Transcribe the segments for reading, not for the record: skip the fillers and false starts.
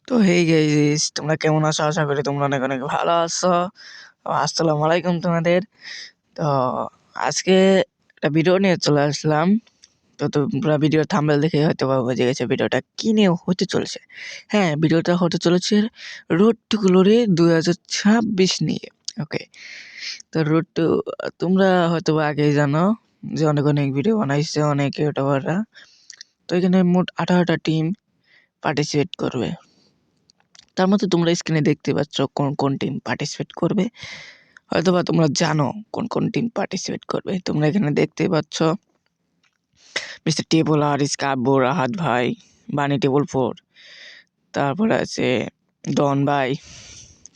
তো hey guys, তোমরা কেমন আছো? আশা করি তোমরা অনেক অনেক ভালো আছো। আসসালামু আলাইকুম তোমাদের। তো আজকে একটা ভিডিও নিয়ে চলে আসলাম। তো তোমরা ভিডিওর থাম্বনেল দেখে হয়তো বুঝে গেছে ভিডিওটা কি নিয়ে হতে চলেছে। হ্যাঁ, ভিডিওটা হতে চলেছে রোড টু গ্লোরি 2026 নিয়ে। ওকে, তো রোড টু, তোমরা হয়তো আগেই জানো যে অনেক অনেক ভিডিও বানাইছে অনেক ইউটিউবাররা। তো এখানে মোট 18টা টিম পার্টিসিপেট করবে। তার মধ্যে তোমরা স্ক্রিনে দেখতে পাচ্ছ কোন কোন টিম পার্টিসিপেট করবে। হয়তোবা তোমরা জানো কোন কোন টিম পার্টিসিপেট করবে। তোমরা এখানে দেখতে পাচ্ছ মিস্টার টেবল আর স্কাব্বো, রাহাত ভাই, বানি টেবল 4, তারপরে আছে ডন ভাই,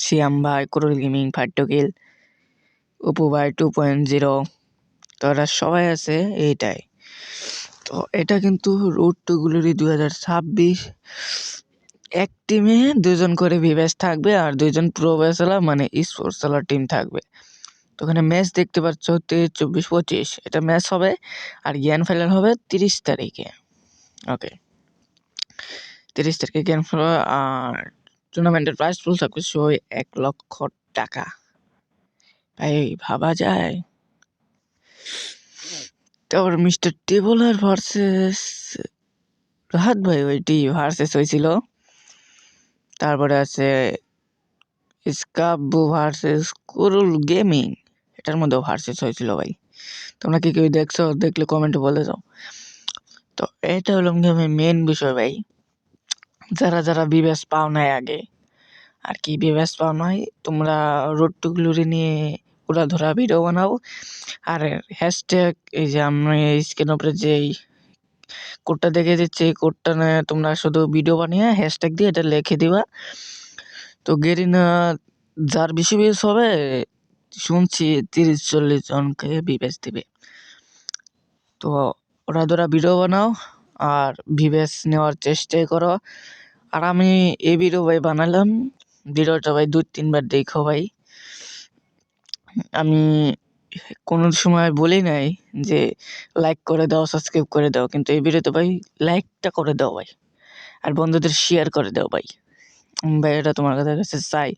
শিয়াম ভাই, কোরল গেমিং, ফাইটোকিল, অপু ভাই 2.0। তো এরা সবাই আছে এইটাই। তো এটা কিন্তু রোড টু গ্লোরি 2026। এক টিমে 2জন করে ভিভ্যাস থাকবে আর 2জন প্রো ব্যাচেলার মানে স্পোর্টস খেলার টিম থাকবে। তো ওখানে ম্যাচ দেখতে পাচ্ছ 23, 24, 25 এটা ম্যাচ হবে। আর গ্র্যান্ড ফাইনাল হবে 30 তারিখে। ওকে, 30 তারিখে গ্র্যান্ড ফাইনাল। আর টুর্নামেন্টের প্রাইস পুল থাকবে 1 লক্ষ টাকা। ভাই ভাবা যায়। তারপর মিস্টার টেবলার ভার্সেস রাহাত ভাই, ওইটি ভার্সেস হয়েছিল। তারপরে আছে স্কাব্বো ভার্সেস কোরল গেমিং, এটার মধ্যেও ভার্সেস হয়েছিল ভাই। তোমরা কি কেউ দেখছো? দেখলে কমেন্টে বলে দাও। তো এটা হলো গেমের মেন বিষয় ভাই। যারা যারা বিবেস পাও নাই আগে, আর কি বিবেস পাও নাই, তোমরা রোড টু গ্লোরি নিয়ে পুরা ধরা ভিডিও বানাও। আর হ্যাশট্যাগ, এই যে আমি স্ক্রিন উপরে যে কোডটা দেখে দিচ্ছি, এই কোডটা নিয়ে তোমরা শুধু ভিডিও বানিয়ে হ্যাশট্যাগ দিয়ে এটা লিখে দিবা। তো গেরিনা যার বেশি ভিউজ হবে শুনছি 30-40 জনকে বিবেস দিবে। তো ওরা ধরা ভিডিও বানাও আর ভিভ্যাস নেওয়ার চেষ্টাই করো। আর আমি এই ভিডিও ভাই বানালাম, ভিডিওটা ভাই 2-3 বার দেখো ভাই। আমি কোনো সময় বলি নাই যে লাইক করে দাও, সাবস্ক্রাইব করে দাও, কিন্তু এই ভিডিওতে ভাই লাইকটা করে দাও ভাই, আর বন্ধুদের শেয়ার করে দাও ভাই। ভাই এটা তোমার কাছে চাই,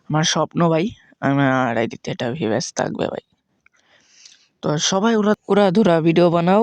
আমার স্বপ্ন ভাই, আমার আইডিতে এটা ভিভ্যাস থাকবে ভাই। তো সবাই ওরা ধরা ভিডিও বানাও।